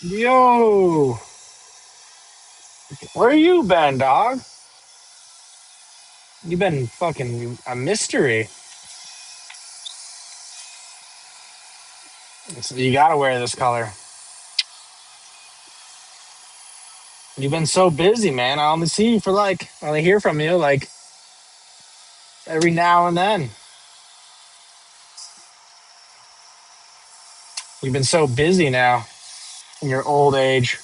Yo, where you been, dog? You been fucking a mystery. You gotta wear this color. You've been so busy, man. I only see you for I only hear from you every now and then. You've been so busy now in your old age.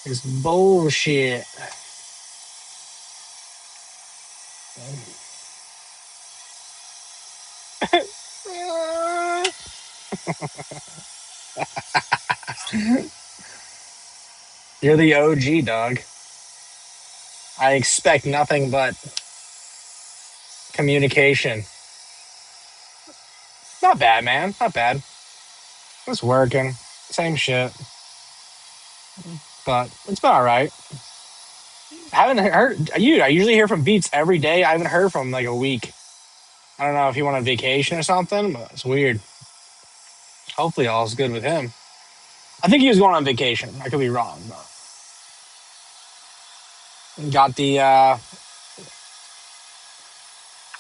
It's bullshit. You're the OG, dog. I expect nothing but communication. Not bad, man. Not bad. It's working. Same shit. But it's been all right. I haven't heard you. I usually hear from Beats every day. I haven't heard from him like a week. I don't know if he went on vacation or something, but it's weird. Hopefully, all's good with him. I think he was going on vacation. I could be wrong, but got the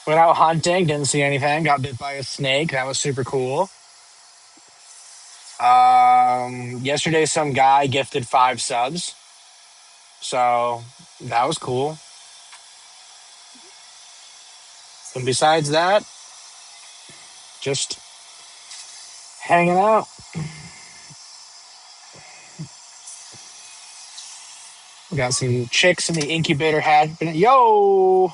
went out hunting. Didn't see anything. Got bit by a snake. That was super cool. Yesterday, some guy gifted 5 subs, so that was cool. And besides that, just hanging out. We got some chicks in the incubator hatch. Yo,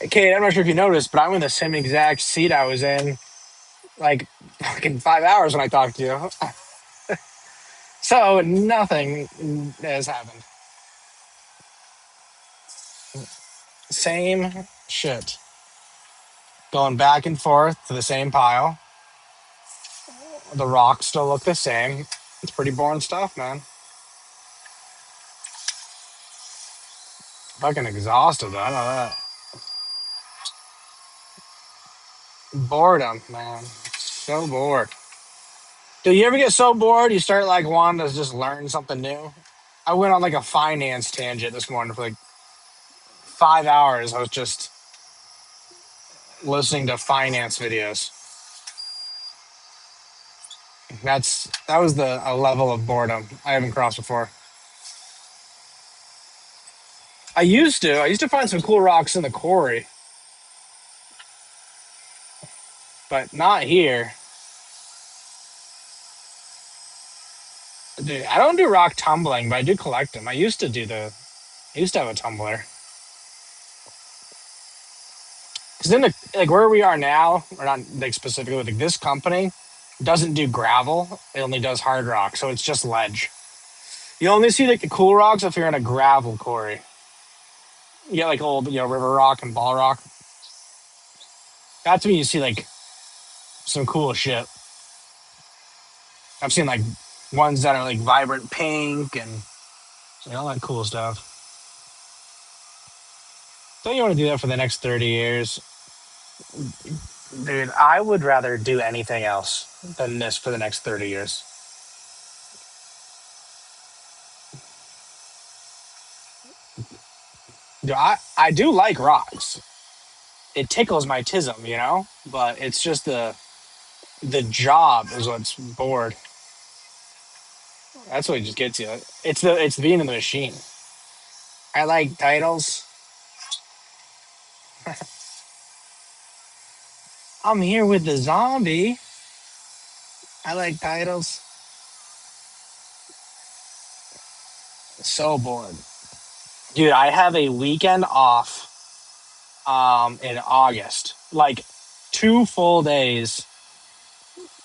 Kate, I'm not sure if you noticed, but I'm in the same exact seat I was in like fucking 5 hours when I talked to you. So nothing has happened. Same shit. Going back and forth to the same pile. The rocks still look the same. It's pretty boring stuff, man. Fucking exhausted, though. I know that. Boredom, man. So bored. Do you ever get so bored you start like wanting to just learn something new? I went on like a finance tangent this morning for like 5 hours. I was just listening to finance videos. That was a level of boredom I haven't crossed before. I used to find some cool rocks in the quarry, but not here. Dude, I don't do rock tumbling, but I do collect them. I used to have a tumbler. Because in the like where we are now, or not like specifically like this company doesn't do gravel. It only does hard rock, so it's just ledge. You only see like the cool rocks if you're in a gravel quarry. You get like old, river rock and ball rock. That's when you see like some cool shit. I've seen like ones that are like vibrant pink and all that cool stuff. Don't you want to do that for the next 30 years? Dude, I would rather do anything else than this for the next 30 years. Dude, I do like rocks. It tickles my tism, but it's just the job is what's bored. That's what just gets you. It's being in the machine. I like titles. I'm here with the zombie. I like titles. So bored. Dude, I have a weekend off in August. Like 2 full days.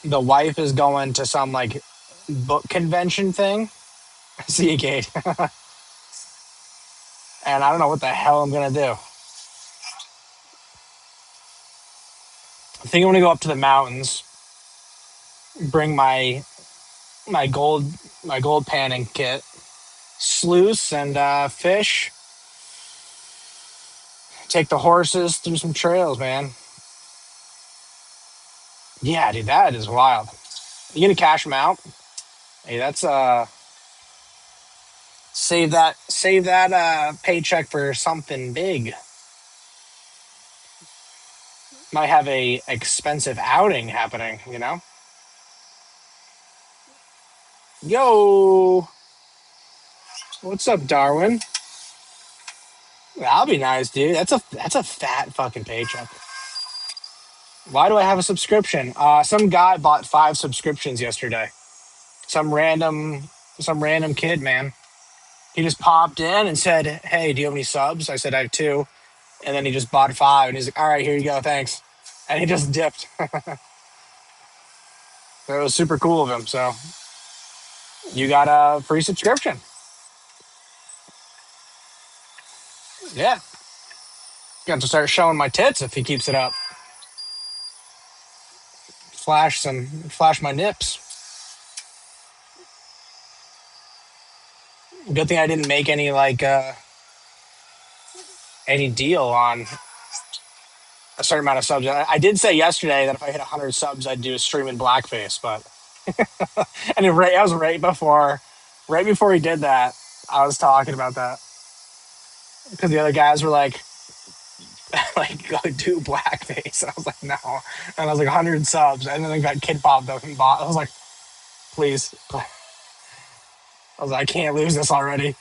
The wife is going to some like book convention thing. See you, Kate. And I don't know what the hell I'm gonna do. I think I'm gonna go up to the mountains, bring my gold panning kit, sluice and fish, take the horses through some trails, man. Yeah, dude, that is wild. You gonna cash them out? Hey, that's save that paycheck for something big. Might have a expensive outing happening, you know? Yo, what's up, Darwin? That'll be nice, dude. That's a fat fucking paycheck. Why do I have a subscription? Some guy bought 5 subscriptions yesterday. Some random some random kid, man. He just popped in and said, "Hey, do you have any subs?" I said, "I have 2." And then he just bought 5, and he's like, "All right, here you go, thanks." And he just dipped. It was super cool of him. So you got a free subscription. Yeah, got to start showing my tits if he keeps it up. Flash my nips. Good thing I didn't make any deal on a certain amount of subs. I did say yesterday that if I hit 100 subs, I'd do a stream in blackface, but and I was right before he did that. I was talking about that because the other guys were like, like go do blackface. And I was like, no, and I was like 100 subs, and then that kid popped up and bought. I was like, please. I was like, I can't lose this already.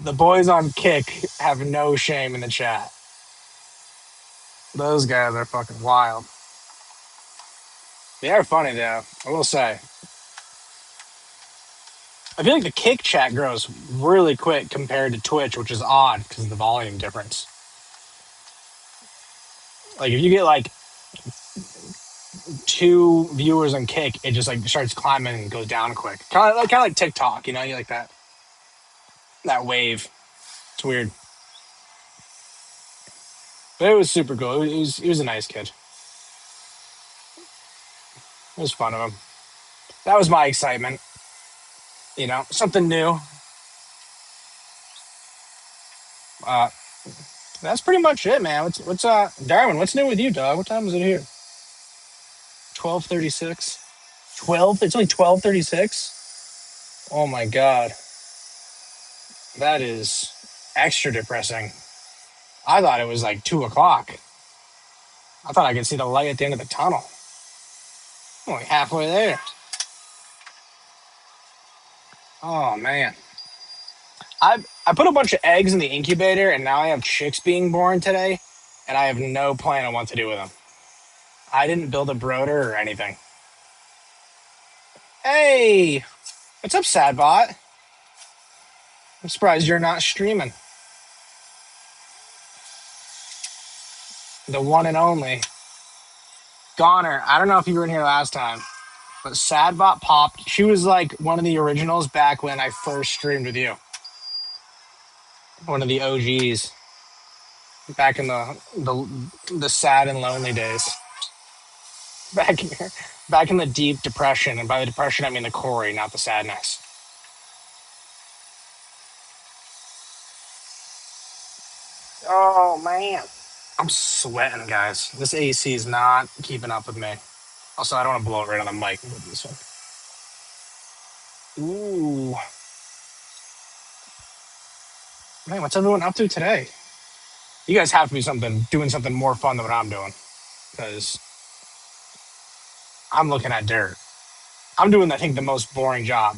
The boys on Kick have no shame in the chat. Those guys are fucking wild. They are funny though, I will say. I feel like the Kick chat grows really quick compared to Twitch, which is odd because of the volume difference. Like if you get like 2 viewers on Kick, it just like starts climbing and goes down quick. Kind of like TikTok, you know, you like that wave. It's weird, but it was super cool. He was a nice kid. It was fun of him. That was my excitement. You know, something new. Uh, that's pretty much it, man. What's Darwin? What's new with you, dog? What time is it here? 12:36. 12. It's only 12:36. Oh my god, that is extra depressing. I thought it was like 2 o'clock. I thought I could see the light at the end of the tunnel. I'm only halfway there. Oh man. I put a bunch of eggs in the incubator and now I have chicks being born today and I have no plan on what to do with them. I didn't build a broder or anything. Hey, what's up, Sadbot? I'm surprised you're not streaming. The one and only. Goner, I don't know if you were in here last time, but Sadbot popped. She was like one of the originals back when I first streamed with you. One of the OGs back in the sad and lonely days. Back back in the deep depression, and by the depression I mean the Corey, not the sadness. Oh man, I'm sweating, guys. This AC is not keeping up with me. Also, I don't want to blow it right on the mic with this one. Ooh, man, what's everyone up to today? You guys have to be doing something more fun than what I'm doing, because I'm looking at dirt. I'm doing, I think, the most boring job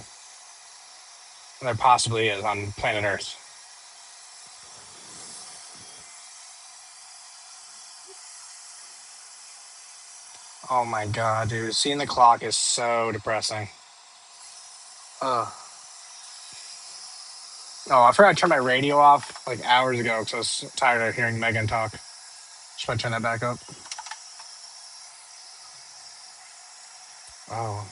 there possibly is on planet Earth. Oh my god, dude. Seeing the clock is so depressing. Ugh. Oh, I forgot to turn my radio off like hours ago because I was tired of hearing Megan talk. Should I turn that back up? Oh.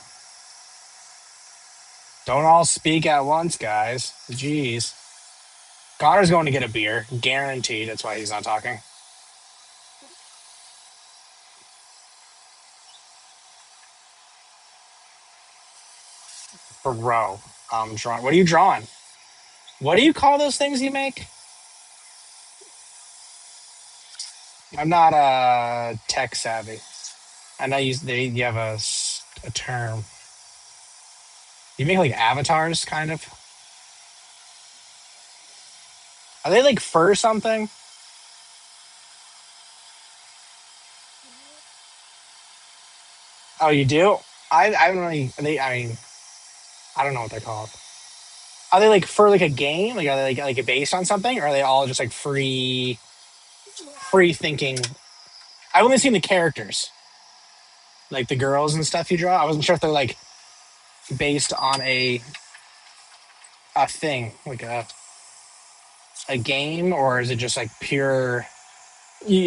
Don't all speak at once, guys. Jeez. Connor's going to get a beer. Guaranteed. That's why he's not talking. Bro, I'm drawing. What are you drawing? What do you call those things you make? I'm not tech savvy. I know you have a term. You make like avatars, kind of. Are they like fur something? Oh, you do? I don't really. I mean, I don't know what they're called. Are they like for like a game? Like are they like based on something, or are they all just like free thinking? I've only seen the characters, like the girls and stuff you draw. I wasn't sure if they're like based on a thing, like a game, or is it just like pure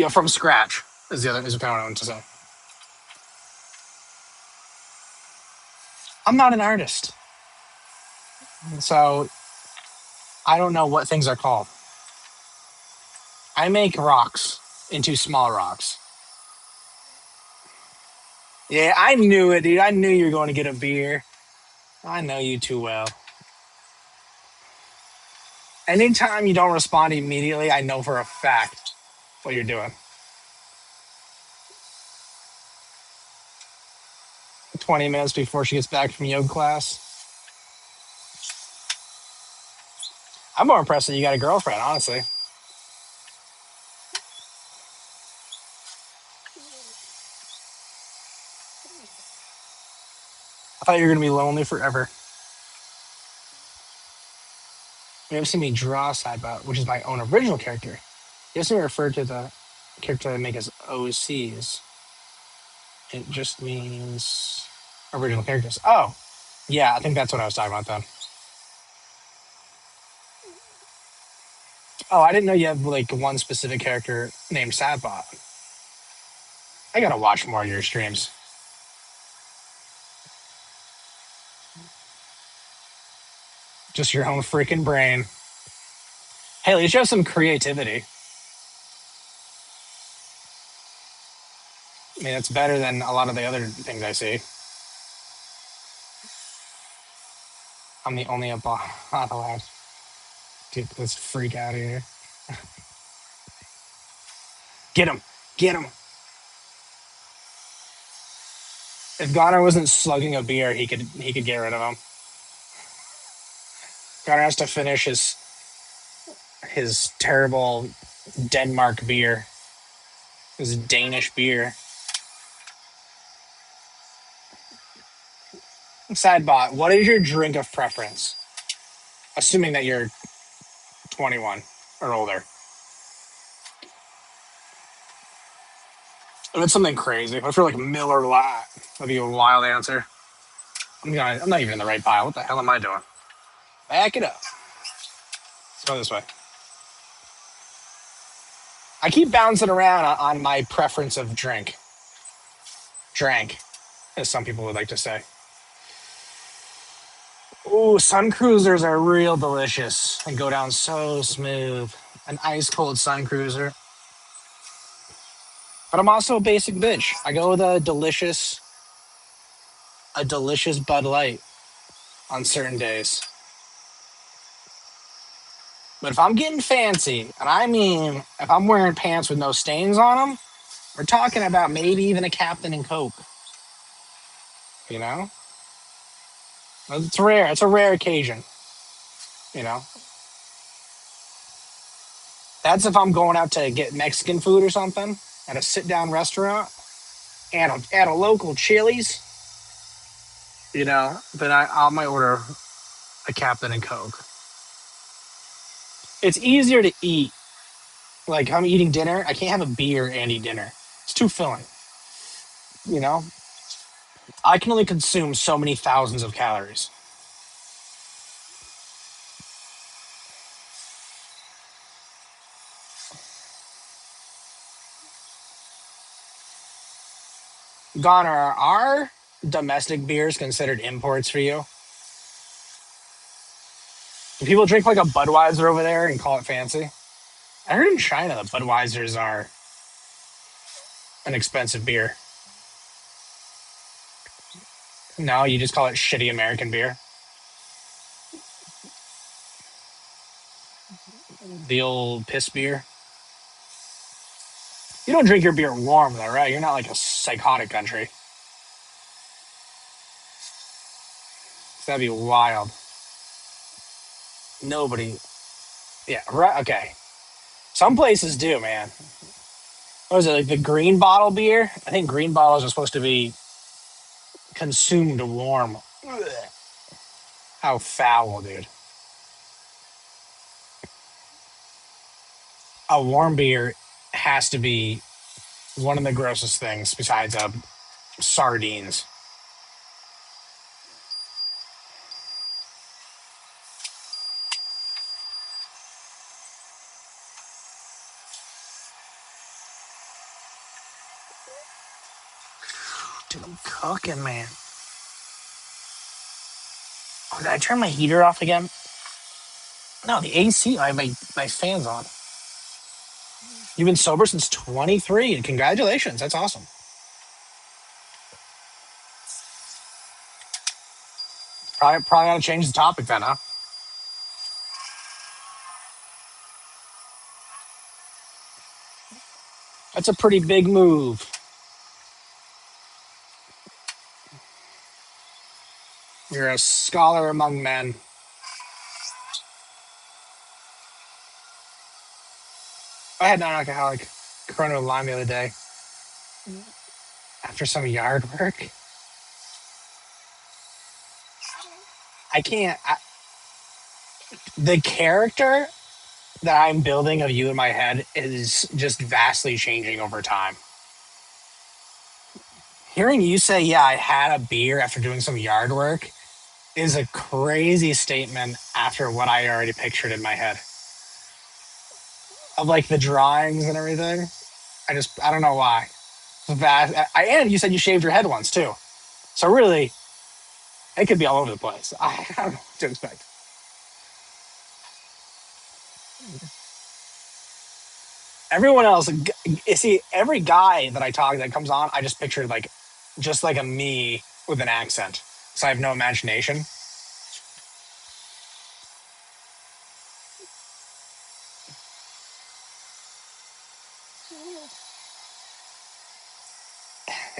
from scratch? Is the other is kind of what I want to say. I'm not an artist, so I don't know what things are called. I make rocks into small rocks. Yeah, I knew it, dude. I knew you were going to get a beer. I know you too well. Anytime you don't respond immediately, I know for a fact what you're doing. 20 minutes before she gets back from yoga class. I'm more impressed that you got a girlfriend, honestly. I thought you were going to be lonely forever. You ever seen me draw Sidebot, which is my own original character? You ever seen me refer to the character I make as OCs? It just means original characters. Oh, yeah, I think that's what I was talking about then. Oh, I didn't know you have like one specific character named Sadbot. I gotta watch more of your streams. Just your own freaking brain. Hey, at least you have some creativity. I mean, it's better than a lot of the other things I see. I'm the only allowed. Dude, let's freak out of here. Get him. Get him. If Goner wasn't slugging a beer, he could get rid of him. Goner has to finish his terrible Denmark beer. His Danish beer. Sidebot, what is your drink of preference? Assuming that you're 21 or older. If it's something crazy, if you're like Miller Lite, that'd be a wild answer. I'm not even in the right pile. What the hell am I doing? Back it up. Let's go this way. I keep bouncing around on my preference of drink. Drank, as some people would like to say. Ooh, Sun Cruisers are real delicious and go down so smooth. An ice cold Sun Cruiser. But I'm also a basic bitch. I go with a delicious Bud Light on certain days. But if I'm getting fancy, and I mean if I'm wearing pants with no stains on them, we're talking about maybe even a Captain and Coke. You know, it's rare. It's a rare occasion. You know, that's if I'm going out to get Mexican food or something at a sit-down restaurant at a local Chili's. You know, then I might order a Captain and Coke. It's easier to eat. Like I'm eating dinner, I can't have a beer and eat dinner. It's too filling. You know, I can only consume so many thousands of calories. Goner, are domestic beers considered imports for you? Do people drink like a Budweiser over there and call it fancy? I heard in China that Budweisers are an expensive beer. No, you just call it shitty American beer. The old piss beer. You don't drink your beer warm though, right? You're not like a psychotic country. That'd be wild. Nobody. Yeah, right. Okay. Some places do, man. What is it, like the green bottle beer? I think green bottles are supposed to be consumed warm. Ugh. How foul, dude. A warm beer has to be one of the grossest things besides sardines. Dude, I'm cooking, man. Oh, did I turn my heater off again? No, the AC, my fan's on. You've been sober since 23. And congratulations. That's awesome. Probably got to change the topic then, huh? That's a pretty big move. You're a scholar among men. I had non-alcoholic Corona with lime the other day after some yard work. I can't. The character that I'm building of you in my head is just vastly changing over time. Hearing you say, "Yeah, I had a beer after doing some yard work," is a crazy statement after what I already pictured in my head of like the drawings and everything. I don't know why. Vast. And you said you shaved your head once too, so really, it could be all over the place. I don't know what to expect. Everyone else, you see, every guy that I talk that comes on, I just pictured like, just like a me with an accent. So I have no imagination.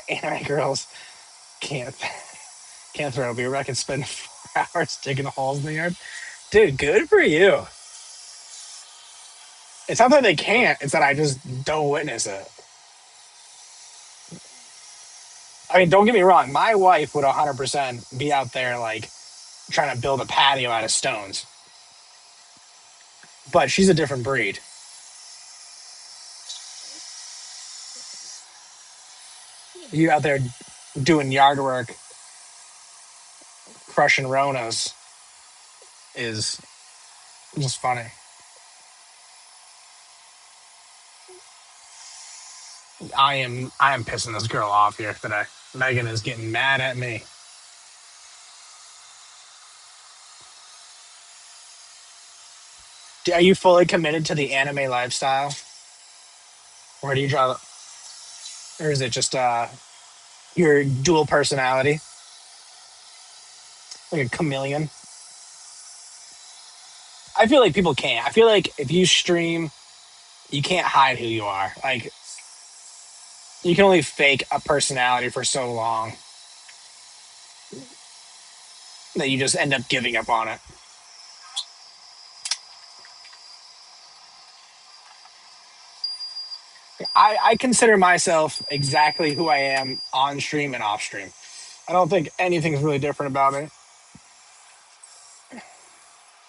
Anime girls can't can't throw a beer. I can spend 4 hours digging holes in the yard. Dude, good for you. It's not that they can't; it's that I just don't witness it. I mean, don't get me wrong. My wife would 100% be out there like trying to build a patio out of stones, but she's a different breed. You out there doing yard work, crushing Ronas is just funny. I am pissing this girl off here today. Megan is getting mad at me. Are you fully committed to the anime lifestyle? Or do you draw, or is it just your dual personality? Like a chameleon? I feel like people can't. I feel like if you stream, you can't hide who you are. Like you can only fake a personality for so long that you just end up giving up on it. I consider myself exactly who I am on stream and off stream. I don't think anything's really different about me.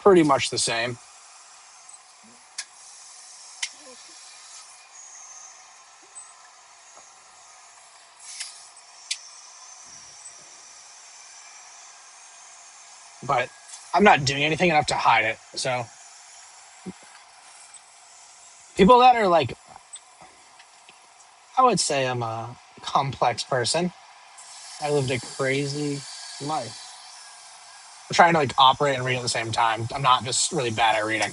Pretty much the same. But I'm not doing anything enough to hide it. So people that are like, I would say I'm a complex person. I lived a crazy life. I'm trying to like operate and read at the same time. I'm not just really bad at reading.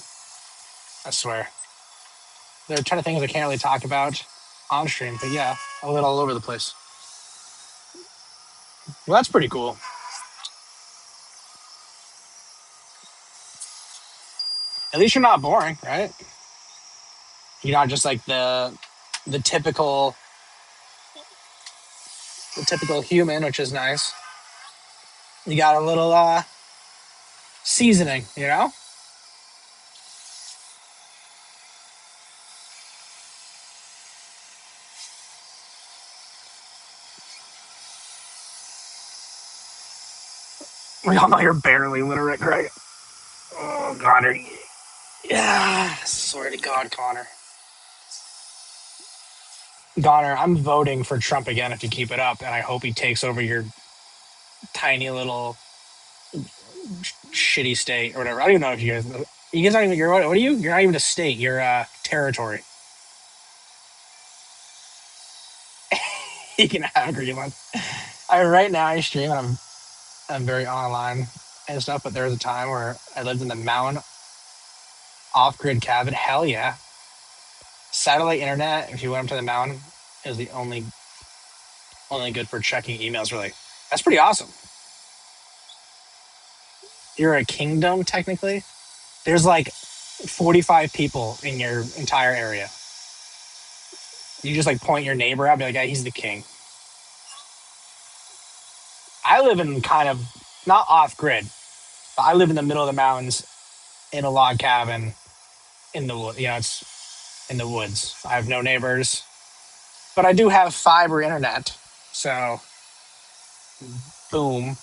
I swear. There are a ton of things I can't really talk about on stream, but yeah, a little all over the place. Well, that's pretty cool. At least you're not boring, right? You're not just like the the typical human, which is nice. You got a little seasoning, you know? We all know you're barely literate, Greg. Oh, Connor. Yeah, swear to God, Connor. Connor, I'm voting for Trump again if you keep it up, and I hope he takes over your tiny little shitty state or whatever. I don't even know if you guys aren't even, what are you? You're not even a state. You're a territory. You can have Greenland. Right now I stream and I'm very online and stuff, but there was a time where I lived in the mountain off-grid cabin. Hell yeah. Satellite internet, if you went up to the mountain, is the only good for checking emails, really. That's pretty awesome. You're a kingdom, technically. There's like 45 people in your entire area. You just like point your neighbor out, be like, yeah, he's the king. I live in kind of not off grid, but I live in the middle of the mountains in a log cabin in the wood. It's in the woods. I have no neighbors, but I do have fiber internet. So, boom.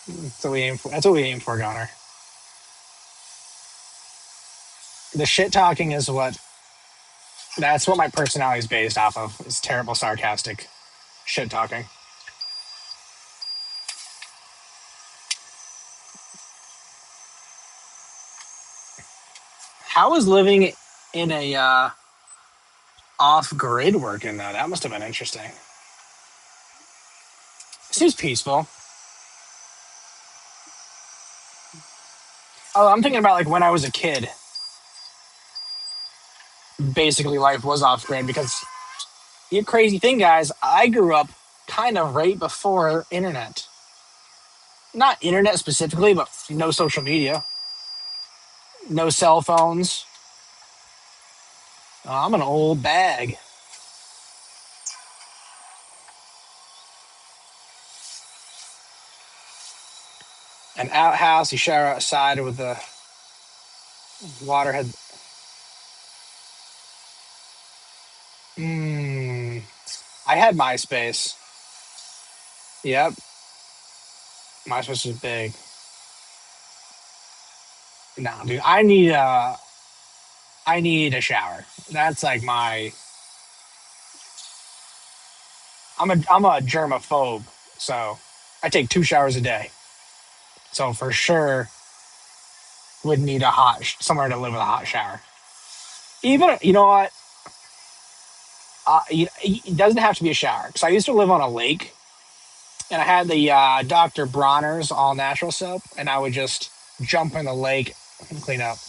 That's what we aim for. That's what we aim for, Connor. The shit talking is what. That's what my personality is based off of. It's terrible, sarcastic shit talking. How was living in a off grid working though? That must have been interesting. Seems peaceful. Oh, I'm thinking about like when I was a kid. Basically, life was off grid because the crazy thing, guys. I grew up kind of right before internet. Not internet specifically, but no social media, no cell phones. I'm an old bag. An outhouse. You shower outside with the water head. I had MySpace. Yep, MySpace was big. Nah, dude, I need a shower. That's like my. I'm a germaphobe, so I take 2 showers a day. So for sure, would need a somewhere to live with a hot shower. Even you know what, it doesn't have to be a shower because I used to live on a lake, and I had the Dr. Bronner's all natural soap, and I would just jump in the lake and clean up.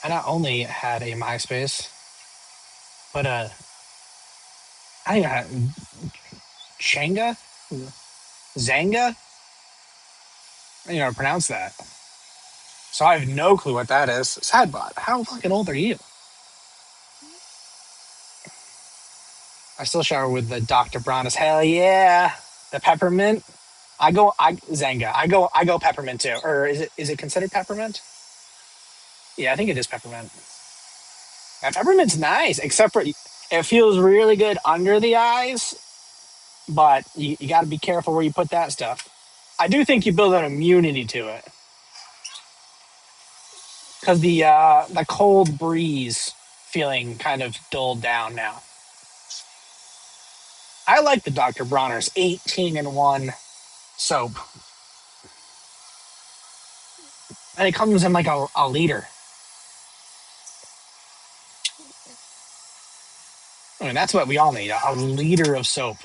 I not only had a MySpace, but I think I had Changa, Zanga. I don't know how to pronounce that. So I have no clue what that is. Sadbot, how fucking old are you? I still shower with the Dr. Bronner's. Hell yeah, the peppermint. I Zanga. I go peppermint too. Or is it considered peppermint? Yeah, I think it is peppermint. And peppermint's nice, except for it feels really good under the eyes, but you got to be careful where you put that stuff. I do think you build an immunity to it because the cold breeze feeling kind of dulled down now. I like the Dr. Bronner's 18-in-1 soap, and it comes in like a liter. I mean, that's what we all need, a liter of soap.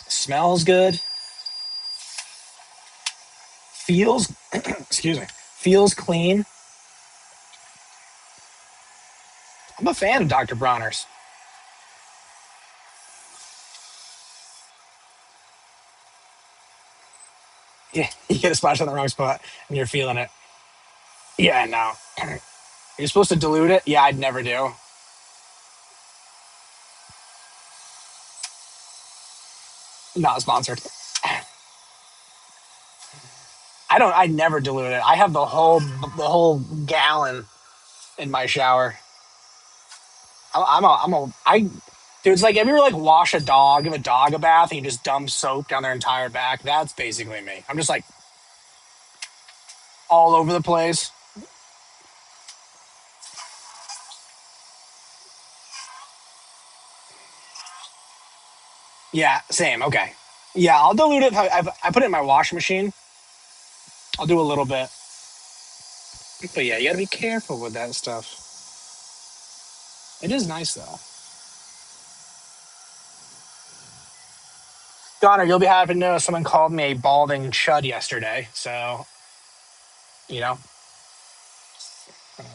Smells good, feels, excuse me, feels clean. I'm a fan of Dr. Bronner's. Yeah, you get a splash on the wrong spot and you're feeling it. Yeah, no. You're supposed to dilute it. Yeah, I'd never do. Not sponsored. I never dilute it. I have the whole gallon in my shower. Dude, it's like, have you ever like wash a dog, give a dog a bath, and you just dump soap down their entire back? That's basically me. I'm just like all over the place. Yeah, same. Okay. Yeah, I'll dilute it. I put it in my washing machine. I'll do a little bit. But yeah, you gotta be careful with that stuff. It is nice though. Connor, you'll be happy to know someone called me a balding chud yesterday. So, you know,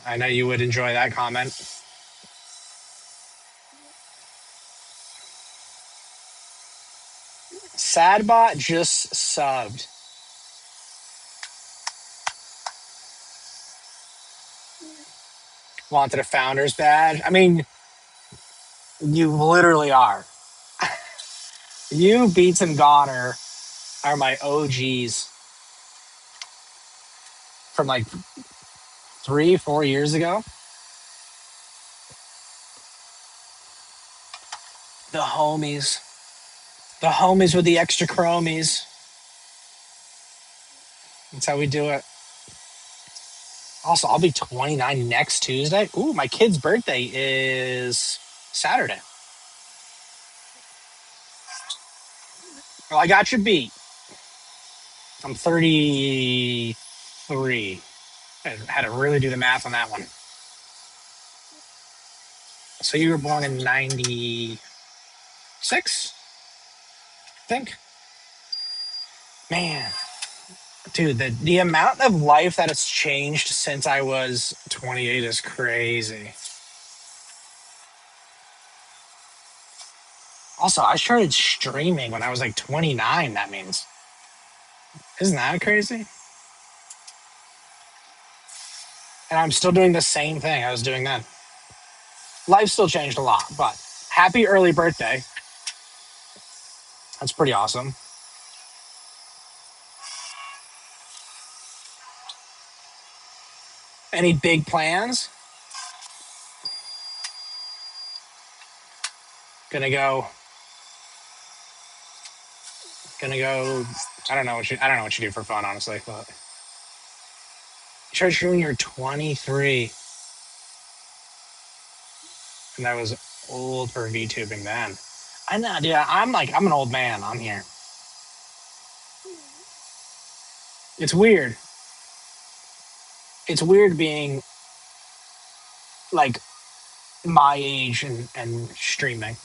I know you would enjoy that comment. Sadbot just subbed. Wanted a founder's badge. I mean, you literally are. You, Beats, and Goner are my OGs from like 3, 4 years ago. The homies. The homies with the extra chromies. That's how we do it. Also, I'll be 29 next Tuesday. Ooh, my kid's birthday is Saturday. Well, I got you beat. I'm 33. I had to really do the math on that one. So you were born in 96, I think? Man, dude, the amount of life that has changed since I was 28 is crazy. Also, I started streaming when I was like 29, that means. Isn't that crazy? And I'm still doing the same thing I was doing then. Life still changed a lot, but happy early birthday. That's pretty awesome. Any big plans? Gonna go. Gonna go. I don't know what you do for fun, honestly. But you started streaming, you're 23, and that was old for VTubing then. I know, dude. I'm an old man. I'm here. It's weird. It's weird being like my age and streaming,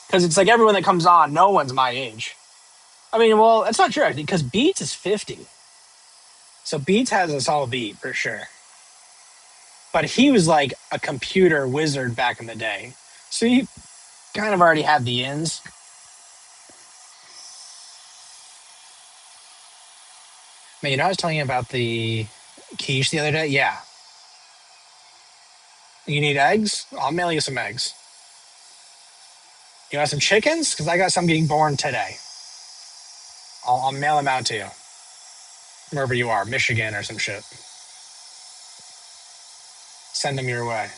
because it's like everyone that comes on, no one's my age. I mean, well, that's not true because Beats is 50, so Beats has us all beat for sure. But he was like a computer wizard back in the day, so he kind of already had the ins. Man, I was telling you about the quiche the other day. Yeah, you need eggs? I'll mail you some eggs. You want some chickens? Because I got some getting born today. I'll mail them out to you wherever you are, Michigan or some shit. Send them your way.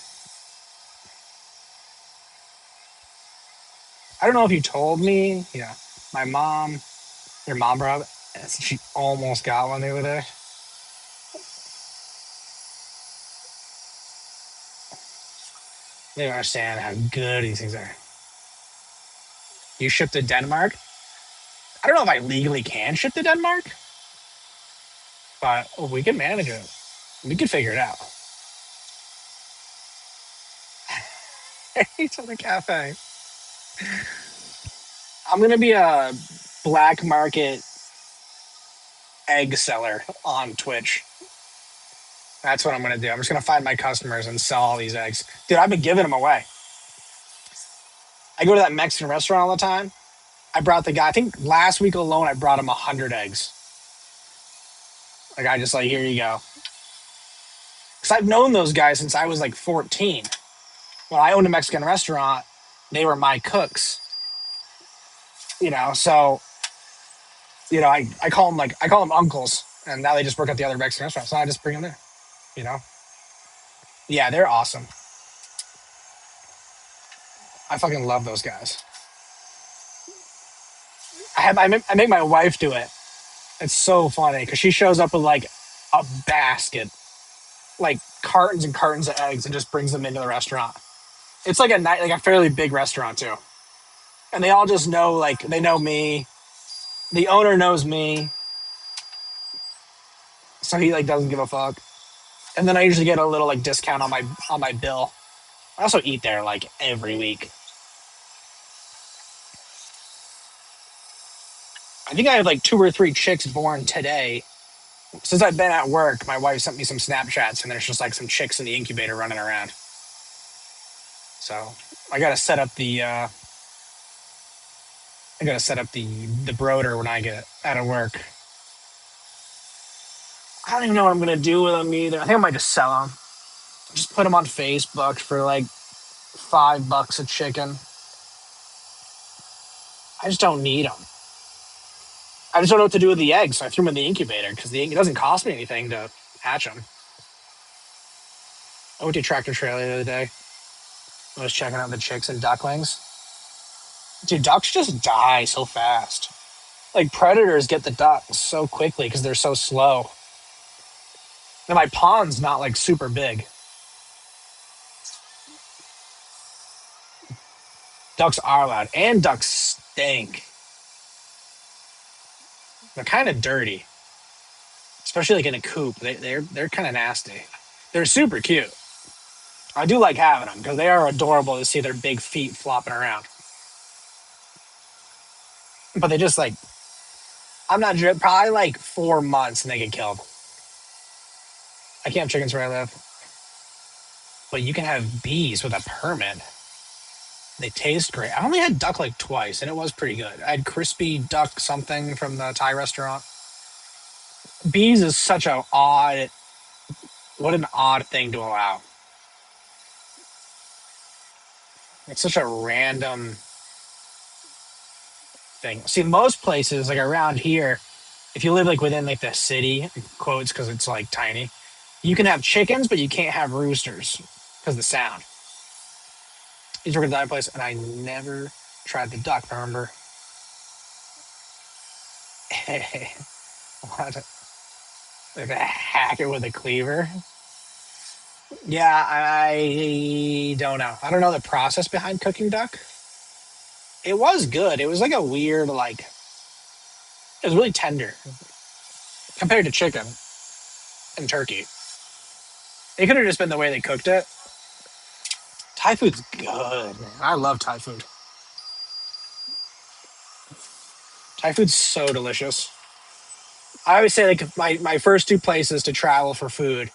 I don't know if you told me. Yeah, my mom, your mom brought it. She almost got one the other day. They don't understand how good these things are. You ship to Denmark? I don't know if I legally can ship to Denmark, but we can manage it. We can figure it out. It's at the cafe. I'm gonna be a black market egg seller on Twitch. That's what I'm gonna do. I'm just gonna find my customers and sell all these eggs, dude. I've been giving them away. I go to that Mexican restaurant all the time. I brought the guy. I think last week alone, I brought him 100 eggs. Like I just like, here you go. Because I've known those guys since I was like 14. When I owned a Mexican restaurant, they were my cooks. So I call them uncles, and now they just work at the other Mexican restaurants. So I just bring them there. You know, yeah, they're awesome. I fucking love those guys. I make my wife do it. It's so funny because she shows up with like a basket, like cartons and cartons of eggs, and just brings them into the restaurant. It's like a fairly big restaurant too, and they all just know, like, they know me. The owner knows me, so he like doesn't give a fuck. And then I usually get a little like discount on my bill. I also eat there like every week. I think I have like 2 or 3 chicks born today. Since I've been at work, my wife sent me some Snapchats, and there's just like some chicks in the incubator running around. So I gotta set up the broder when I get out of work. I don't even know what I'm gonna do with them either. I think I might just sell them. Just put them on Facebook for like $5 a chicken. I just don't need them. I just don't know what to do with the eggs. So I threw them in the incubator because it doesn't cost me anything to hatch them. I went to Tractor Trailer the other day. I was checking out the chicks and ducklings. Dude, ducks just die so fast. Like predators get the ducks so quickly because they're so slow. And my pond's not like super big. Ducks are loud, and ducks stink. They're kind of dirty, especially like in a coop. They're kind of nasty. They're super cute. I do like having them because they are adorable to see their big feet flopping around. But they just like, I'm not sure, probably like 4 months and they get killed. I can't have chickens where I live, but you can have bees with a permit. They taste great. I only had duck like twice, and it was pretty good. I had crispy duck something from the Thai restaurant. Bees is such a odd, what an odd thing to allow. It's such a random thing. See, most places like around here, if you live like within like the city, quotes because it's like tiny, you can have chickens, but you can't have roosters because of the sound. He's working at that place, and I never tried the duck. Remember? What? Like a hack it with a cleaver. Yeah, I don't know. I don't know the process behind cooking duck. It was good. It was like a weird, like, it was really tender compared to chicken and turkey. It could have just been the way they cooked it. Thai food's good, man. I love Thai food. Thai food's so delicious. I always say like my first 2 places to travel for food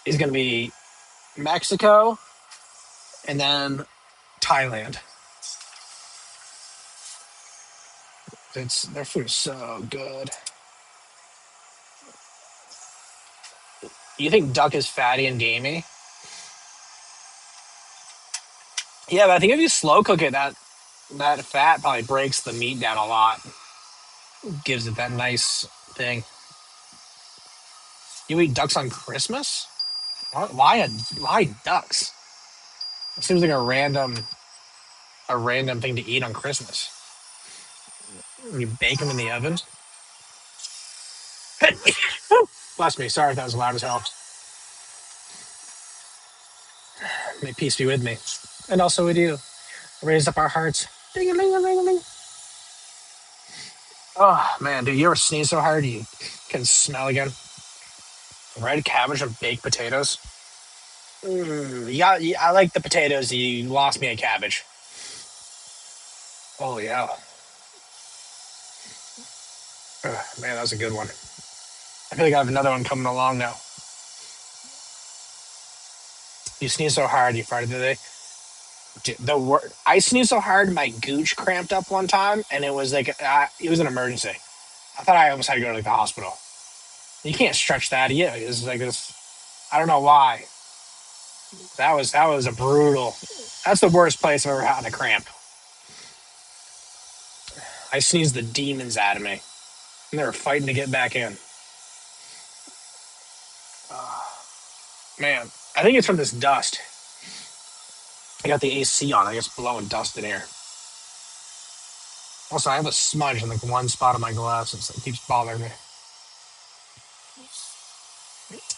is gonna be Mexico and then Thailand. Their food is so good. You think duck is fatty and gamey? Yeah, but I think if you slow cook it, that fat probably breaks the meat down a lot. Gives it that nice thing. You eat ducks on Christmas? Why ducks? It seems like a random thing to eat on Christmas. You bake them in the oven. Bless me. Sorry if that was loud as hell. May peace be with me, and also with you. Raise up our hearts. Ding a ling a ling a ling. Oh man, dude, you ever sneeze so hard you can smell again? Red cabbage and baked potatoes. Yeah, I like the potatoes. You lost me a cabbage. Oh yeah. Man, that was a good one. I feel like I have another one coming along now. You sneeze so hard, you farted the other day. Dude, I sneezed so hard, my gooch cramped up one time, and it was like it was an emergency. I thought I almost had to go to like, the hospital. You can't stretch that. Yeah, it's like this. I don't know why. That was a brutal. That's the worst place I've ever had a cramp. I sneezed the demons out of me, and they were fighting to get back in. Man, I think it's from this dust. I got the AC on. I guess blowing dust in here. Also, I have a smudge in like one spot of my glasses that keeps bothering me.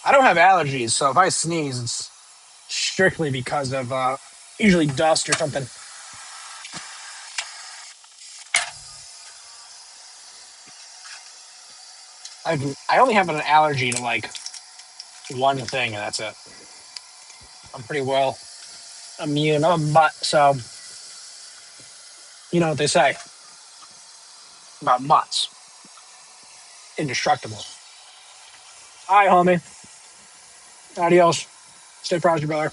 I don't have allergies, so if I sneeze, it's strictly because of usually dust or something. I only have an allergy to like one thing, and that's it. I'm pretty well immune. I'm a mutt, so you know what they say about mutts: indestructible. All right, homie. Adios. Stay frosty, brother.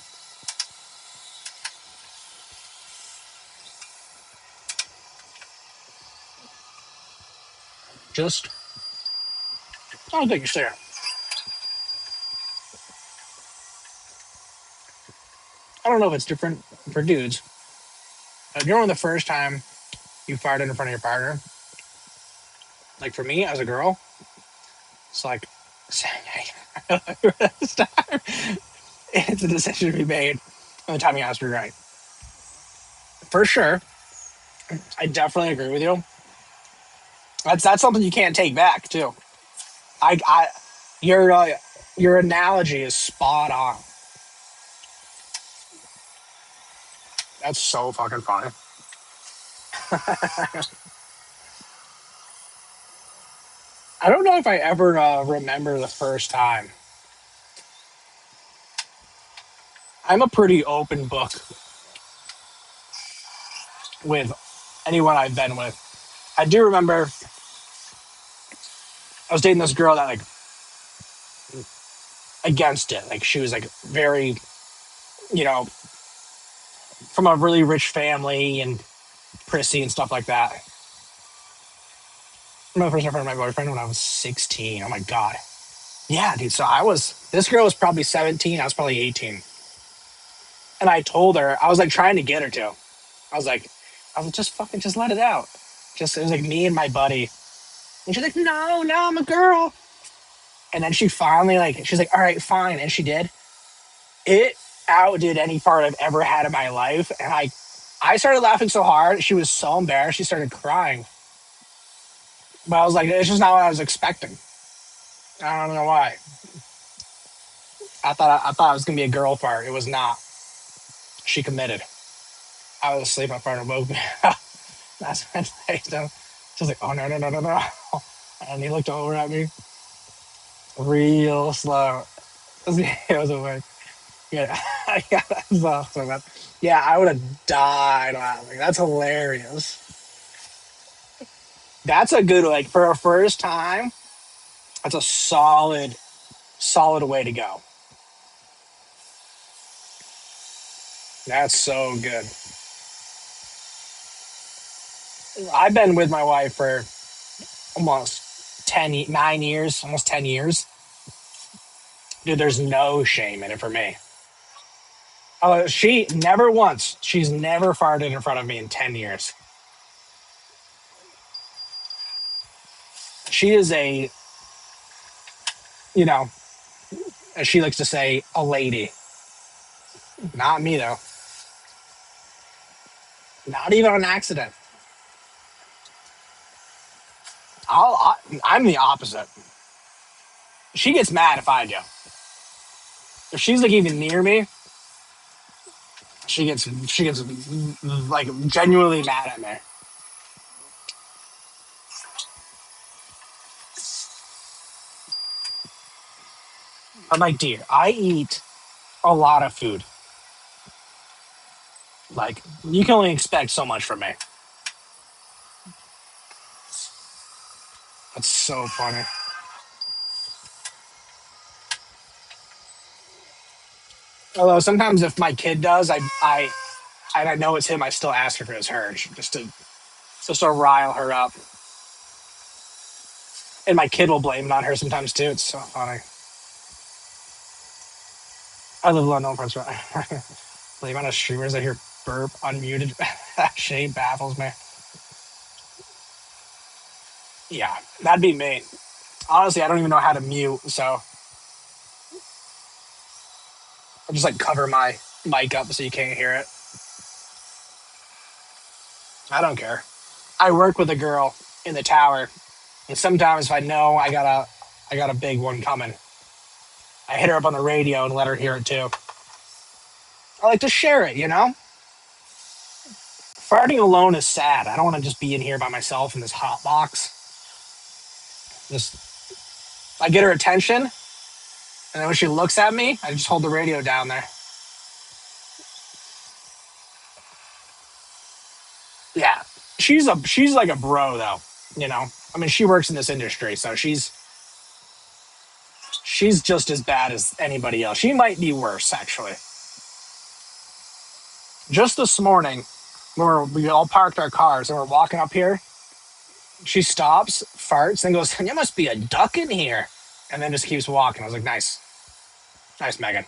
Just, I don't think you're staring. I don't know if it's different for dudes. You know, when the first time you farted in front of your partner, like for me as a girl, it's like, it's a decision to be made by the time you ask me right. For sure, I definitely agree with you. That's something you can't take back too. I your your analogy is spot on. That's so fucking funny. I don't know if I ever remember the first time. I'm a pretty open book with anyone I've been with. I do remember I was dating this girl that like against it. Like she was like very, you know, from a really rich family and prissy and stuff like that. I remember the first time I met my boyfriend when I was 16. Oh my god. Yeah, dude. So this girl was probably 17. I was probably 18. And I told her, I was like trying to get her to. I was like, just fucking just let it out. Just it was like me and my buddy. And she's like, no, I'm a girl. And then she finally like she's like, all right, fine. And she did. It outdid any fart I've ever had in my life. And I started laughing so hard, she was so embarrassed, she started crying. But I was like, it's just not what I was expecting. I don't know why. I thought it was gonna be a girl fart. It was not. She committed. I was asleep. My partner woke me. That's when I she was like, oh no. And he looked over at me real slow. It was awake. Yeah, yeah, that's awesome. Yeah, I would have died laughing. That's hilarious. That's a good like for a first time. That's a solid way to go. That's so good. I've been with my wife for almost 9 years, almost 10 years. Dude, there's no shame in it for me. She never once. She's never farted in front of me in 10 years. She is you know, as she likes to say, a lady. Not me though. Not even on accident. I'm the opposite. She gets mad if I do. If she's like even near me, she gets like genuinely mad at me. I'm like, dear, I eat a lot of food. Like, you can only expect so much from me. That's so funny. Although sometimes if my kid does, and I know it's him, I still ask her if it's her, just to rile her up. And my kid will blame it on her sometimes too. It's so funny. I live alone, no parts. The amount of streamers I hear burp unmuted, that shade baffles me. Yeah, that'd be me. Honestly, I don't even know how to mute, so I'll just like cover my mic up so you can't hear it. I don't care. I work with a girl in the tower, and sometimes if I know I got a big one coming, I hit her up on the radio and let her hear it too. I like to share it, you know? Farting alone is sad. I don't want to just be in here by myself in this hot box. Just I get her attention, and then when she looks at me, I just hold the radio down there. Yeah, she's like a bro though. You know, I mean, she works in this industry, so she's just as bad as anybody else. She might be worse actually. Just this morning, we all parked our cars and we're walking up here. She stops, farts, and goes, "There must be a duck in here," and then just keeps walking. I was like, "Nice, nice, Megan."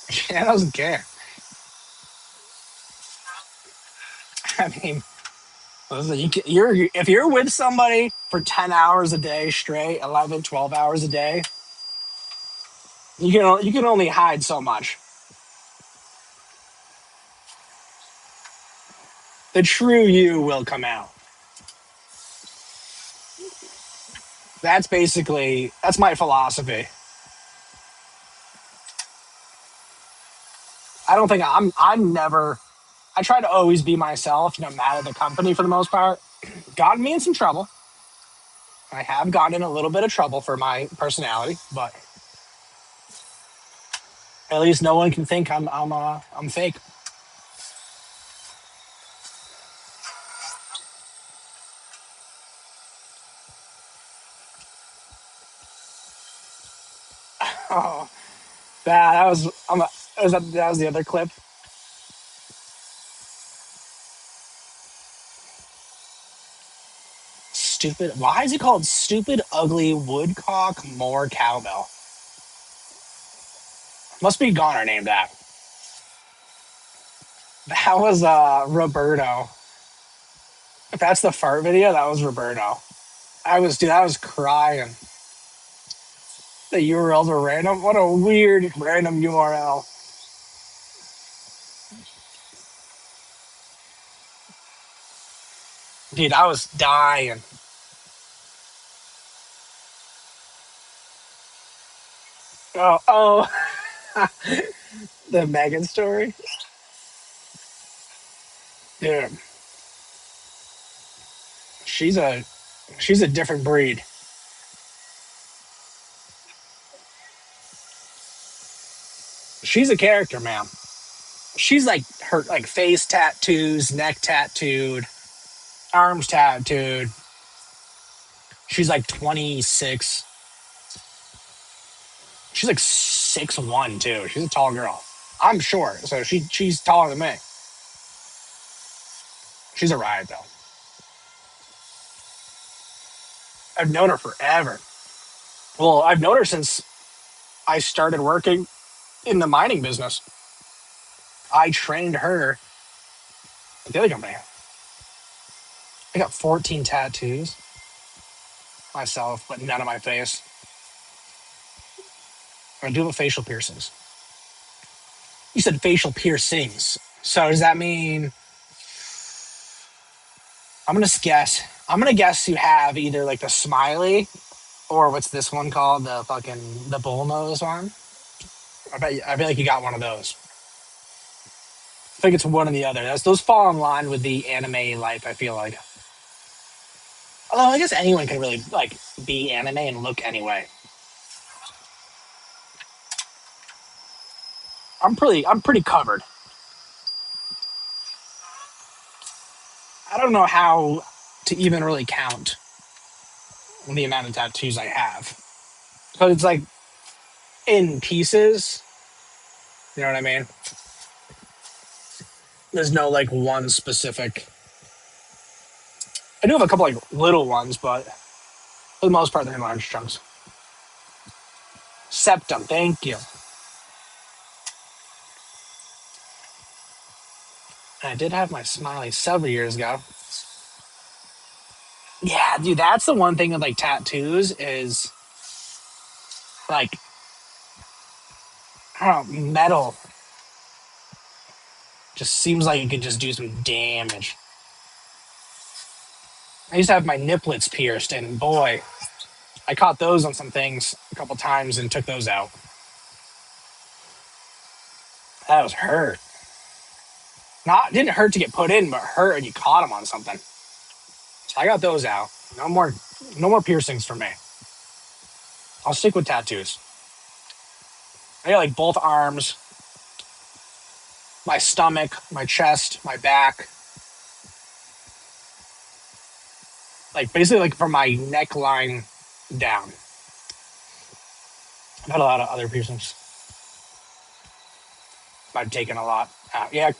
She doesn't care. I mean, if you're with somebody for 10 hours a day straight, 11, 12 hours a day, you can only hide so much. The true you will come out. That's my philosophy. I don't think I'm never I try to always be myself, no matter the company for the most part. Gotten me in some trouble. I have gotten in a little bit of trouble for my personality, but at least no one can think I'm fake. Oh, that was that was the other clip. Stupid. Why is it called stupid, ugly woodcock more cowbell? Must be Goner named that. That was Roberto. If that's the fart video, that was Roberto. I was crying. The URLs were random. What a weird random URL. Dude, I was dying. Oh, the Megan story. Dude, she's a she's a different breed. She's a character, man. She's like her like face tattoos, neck tattooed, arms tattooed. She's like 26. She's like 6'1" too. She's a tall girl. I'm short, so she's taller than me. She's a riot though. I've known her forever. Well, I've known her since I started working in the mining business. I trained her at the other company. I got 14 tattoos myself, but none on my face. I do have facial piercings. You said facial piercings. So does that mean I'm gonna guess? I'm gonna guess you have either like the smiley or what's this one called? The bull nose one. I bet like you got one of those. I think it's one or the other. Those fall in line with the anime life. I feel like. Although I guess anyone can really like be anime and look anyway. I'm pretty covered. I don't know how to even really count. the amount of tattoos I have. But it's like in pieces. You know what I mean? There's no like one specific. I do have a couple like little ones, but for the most part, they're in large chunks. Septum, thank you. And I did have my smiley several years ago. Yeah, dude, that's the one thing with like tattoos is like I don't know, metal just seems like it could just do some damage. I used to have my niplets pierced, and boy, I caught those on some things a couple times and took those out. That was hurt. Not didn't hurt to get put in, but hurt and you caught them on something. So I got those out. No more piercings for me. I'll stick with tattoos. I got like both arms, my stomach, my chest, my back. Like basically like from my neckline down. I've had a lot of other piercings. I've taken a lot out. Yeah,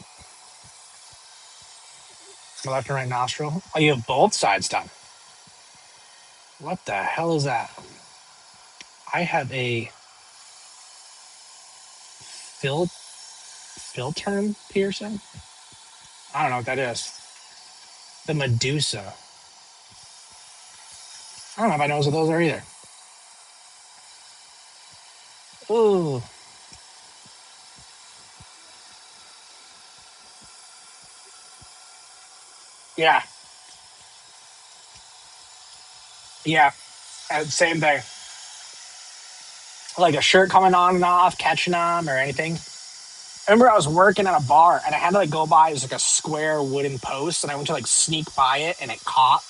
my left and right nostril. Oh, you have both sides done. What the hell is that? I have a filtern piercing. I don't know what that is. The Medusa. I don't know if I know what those are either. Ooh. Yeah. Yeah. Same thing. Like a shirt coming on and off, catching them or anything. I remember I was working at a bar and I had to like go by, it was like a square wooden post, and I went to like sneak by it and it caught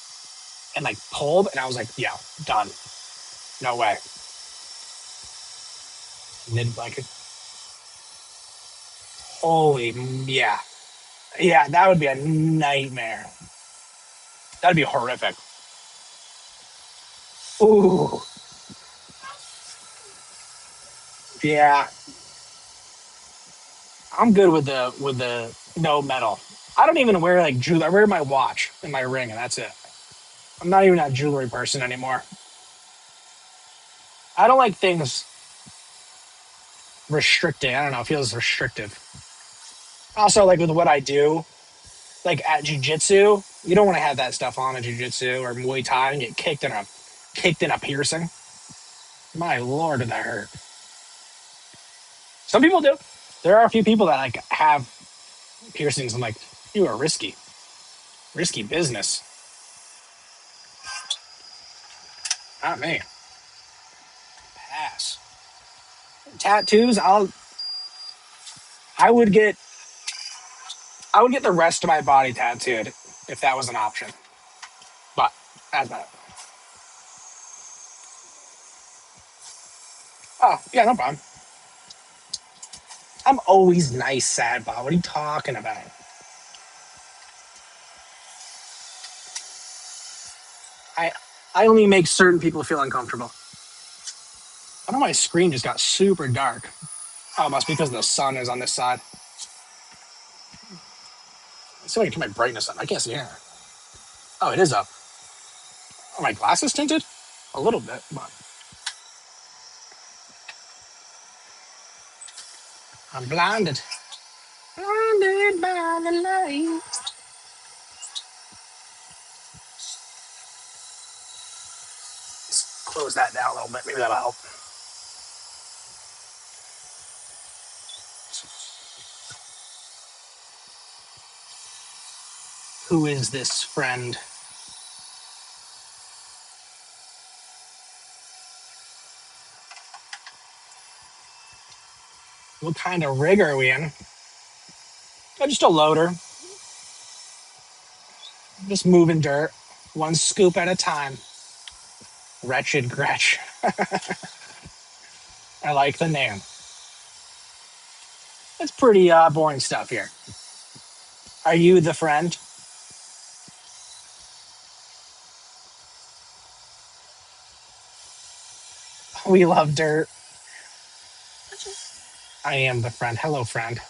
and like pulled, and I was like, yeah, done. No way. Knit blanket. Holy, yeah. Yeah, that would be a nightmare. That'd be horrific. Ooh. Yeah. I'm good with the no metal. I don't even wear like jewelry. I wear my watch and my ring, and that's it. I'm not even a jewelry person anymore. I don't like things restricting. I don't know. It feels restrictive. Also, like with what I do, like at jujitsu, you don't want to have that stuff on at jujitsu or Muay Thai and get kicked in a piercing. My lord, did that hurt? Some people do. There are a few people that like have piercings. I'm like, you are risky business. Not me. Pass. Tattoos. I would get I would get the rest of my body tattooed if that was an option. But that's not it. Oh yeah, no problem. I'm always nice, sad Bob. What are you talking about? I I only make certain people feel uncomfortable. I don't know, my screen just got super dark. Oh, it must be because the sun is on this side. Let's see if I can turn my brightness up. I can't see here. Oh, it is up. Are my glasses tinted? A little bit, but I'm blinded. Blinded by the light. Let's close that down a little bit. Maybe that'll help. Who is this friend? What kind of rig are we in? Oh, just a loader. Just moving dirt. One scoop at a time. Wretched Gretch. I like the name. It's pretty boring stuff here. Are you the friend? We love dirt. I am the friend. Hello, friend.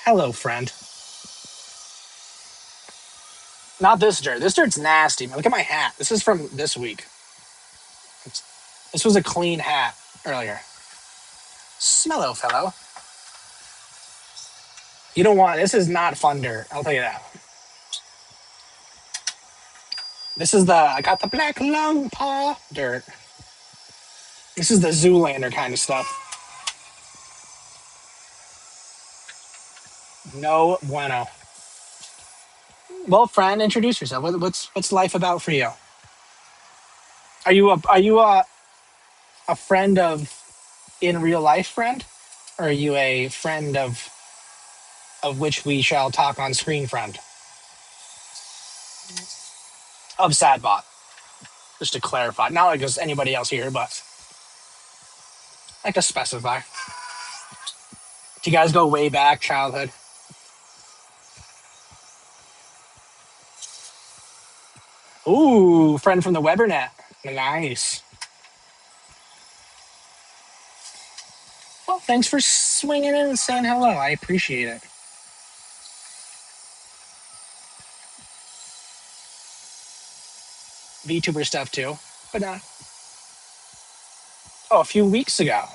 Hello, friend. Not this dirt. This dirt's nasty. Look at my hat. This is from this week. This was a clean hat earlier. Smello, fellow. You don't want, this is not fun dirt. I'll tell you that. This is I got the black lung paw dirt. This is the Zoolander kind of stuff. No bueno. Well, friend, introduce yourself. What's life about for you? Are you a friend of in real life friend? Or are you a friend of which we shall talk on screen friend? Of Sadbot. Just to clarify. Not like there's anybody else here, but I like to specify. Do you guys go way back, childhood? Ooh, friend from the Webernet. Nice. Well, thanks for swinging in and saying hello. I appreciate it. VTuber stuff too, but a few weeks ago.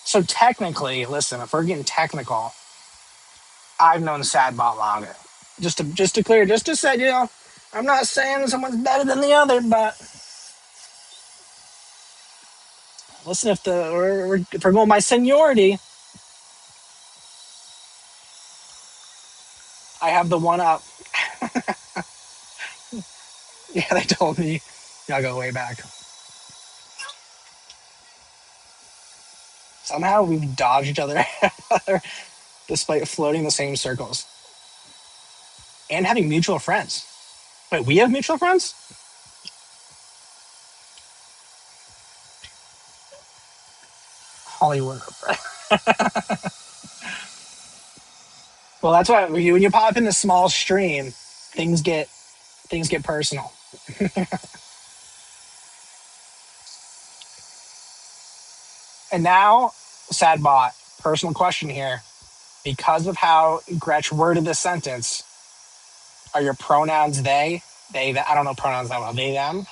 So technically, listen, if we're getting technical, I've known Sadbot longer. Just to say, I'm not saying someone's better than the other, but listen, if we're going by seniority, I have the one up. Yeah, they told me. Y'all go way back. Somehow we've dodged each other despite floating the same circles and having mutual friends. Wait, we have mutual friends? Hollywood. Well, that's why when you pop in the small stream, things get personal. And now, Sadbot, personal question here. Because of how Gretch worded this sentence, are your pronouns they? I don't know pronouns that well. They, them?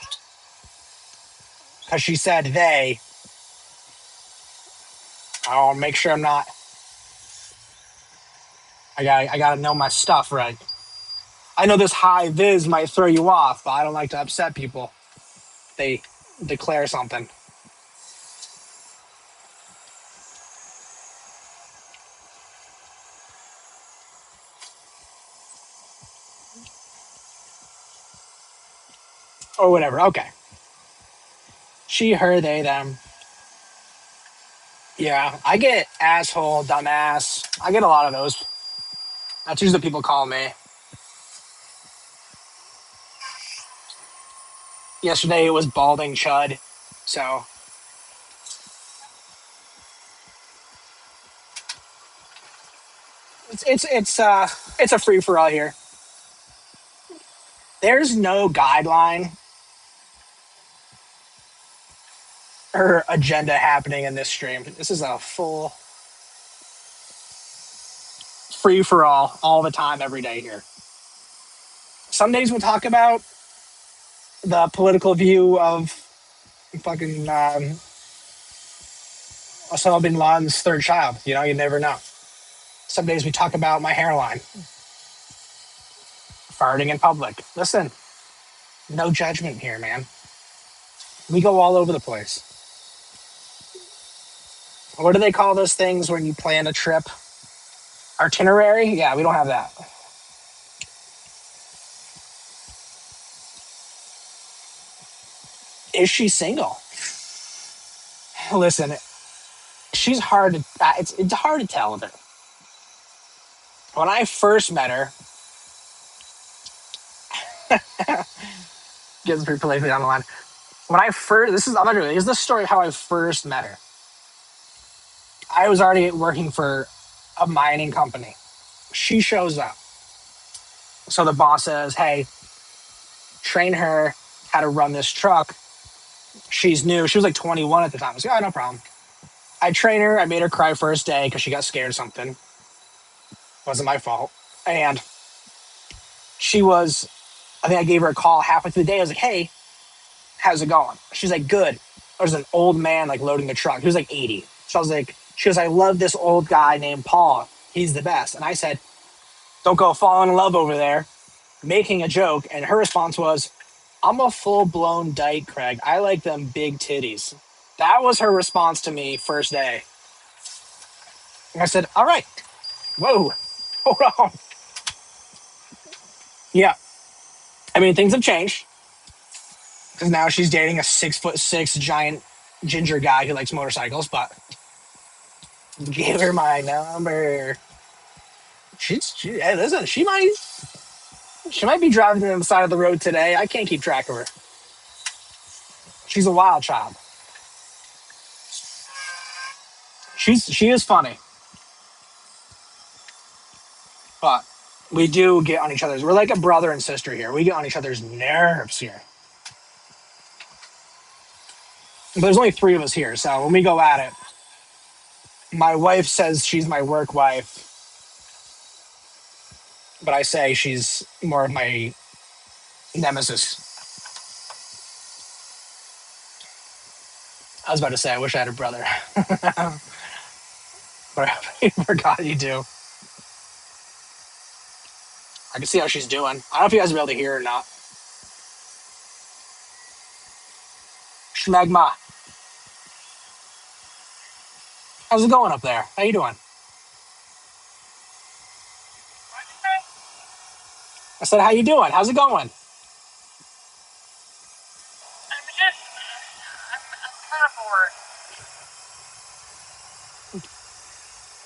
Because she said they. I'll make sure I'm not. I gotta know my stuff right. I know this high viz might throw you off, but I don't like to upset people. They declare something. Or whatever. Okay. She, her, they, them. Yeah, I get asshole, dumbass. I get a lot of those. That's usually what people call me. Yesterday it was balding chud. So it's a free for all here. There's no guideline or agenda happening in this stream. This is a full free for all the time, every day here. Some days we'll talk about the political view of fucking Osama bin Laden's third child. You never know. Some days we talk about my hairline, farting in public. Listen, no judgment here, man. We go all over the place. What do they call those things when you plan a trip? Itinerary? Yeah, we don't have that. Is she single? Listen, she's hard to. It's hard to tell with her. When I first met her, gets pretty politely down the line. When I first, here's the story of how I first met her. I was already working for a mining company. She shows up. So the boss says, "Hey, train her how to run this truck She's new. She was like 21 at the time. I was like, oh, no problem. I train her. I made her cry first day because she got scared or something. Wasn't my fault. And she was, I think I gave her a call halfway through the day. I was like, hey, how's it going? She's like, good. There's an old man like loading the truck. He was like 80. So I was like, she goes, I love this old guy named Paul. He's the best. And I said, don't go falling in love over there, making a joke. And her response was, I'm a full blown dyke, Craig. I like them big titties. That was her response to me first day. And I said, all right, whoa, hold on. Yeah. I mean, things have changed because now she's dating a 6'6" giant ginger guy who likes motorcycles, but give her my number. Hey, listen, she might be driving on the side of the road today. I can't keep track of her. She's a wild child. She is funny, but we do get on each other's. We're like a brother and sister here. We get on each other's nerves here. But there's only three of us here, so when we go at it, my wife says she's my work wife, but I say she's more of my nemesis. I was about to say I wish I had a brother, but I forgot you do. I can see how she's doing. I don't know if you guys will be able to hear her or not. Schmegma, how's it going up there? How you doing? I said, how you doing? How's it going?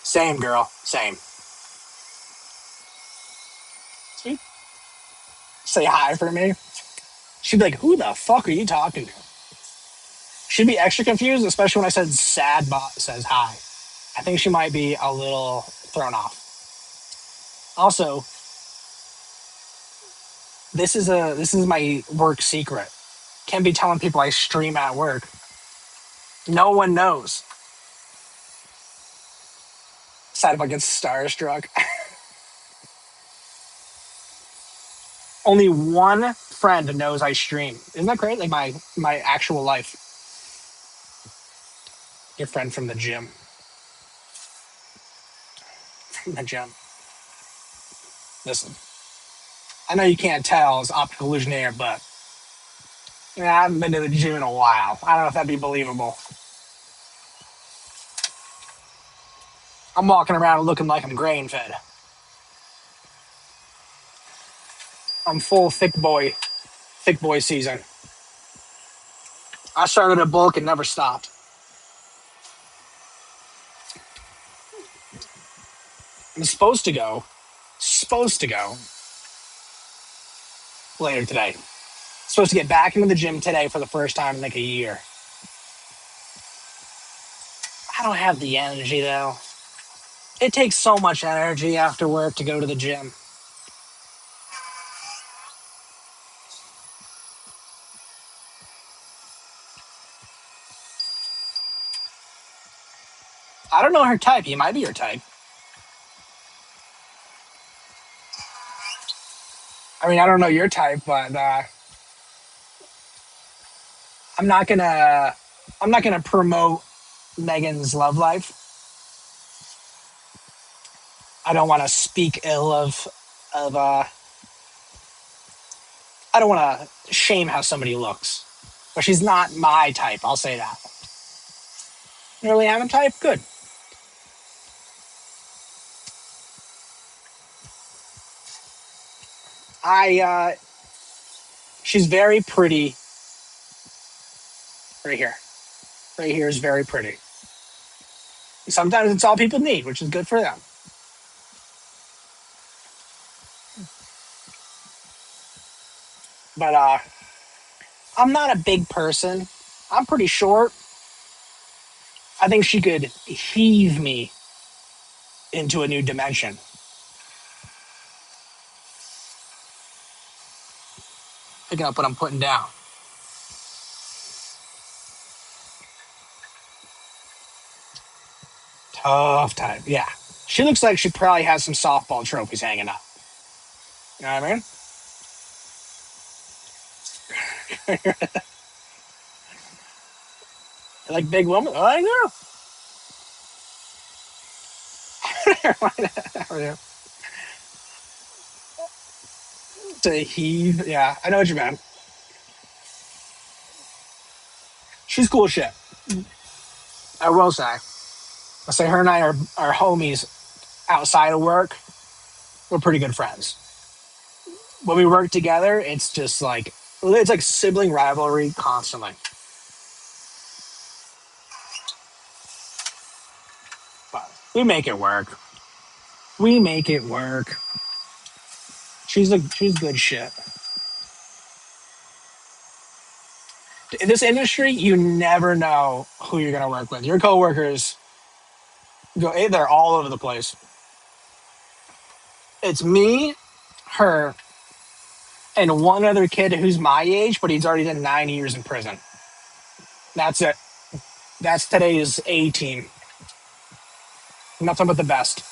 Same, girl. Same. Sweet. Say hi for me. She'd be like, who the fuck are you talking to? She'd be extra confused, especially when I said sad bot says hi. I think she might be a little thrown off. Also, this is my work secret. Can't be telling people I stream at work. No one knows. Sad if I get starstruck. Only one friend knows I stream. Isn't that great? Like my actual life. Your friend from the gym. From the gym. Listen, I know you can't tell it's optical illusion here, but yeah, I haven't been to the gym in a while. I don't know if that'd be believable. I'm walking around looking like I'm grain fed. I'm full thick boy season. I started a bulk and never stopped. I'm supposed to go later today. Supposed to get back into the gym today for the first time in like a year. I don't have the energy though. It takes so much energy after work to go to the gym. I don't know her type. He might be your type. I mean, I don't know your type, but I'm not gonna I'm not gonna promote Megan's love life. I don't want to speak ill of I don't want to shame how somebody looks. But she's not my type, I'll say that. You really have a type? Good. I she's very pretty right here. Right here is very pretty. Sometimes it's all people need, which is good for them. But I'm not a big person. I'm pretty short. I think she could heave me into a new dimension. Picking up what I'm putting down. Tough time. Yeah. She looks like she probably has some softball trophies hanging up. You know what I mean? Like big woman. Oh, I know. To heave. Yeah, I know what you meant. She's cool as shit. I will say. I'll say her and I are homies outside of work. We're pretty good friends. When we work together, it's like sibling rivalry constantly. But we make it work. We make it work. She's good shit. In this industry, you never know who you're gonna work with. Your coworkers they're all over the place. It's me, her, and one other kid who's my age, but he's already done 9 years in prison. That's it. That's today's A team. Nothing but the best.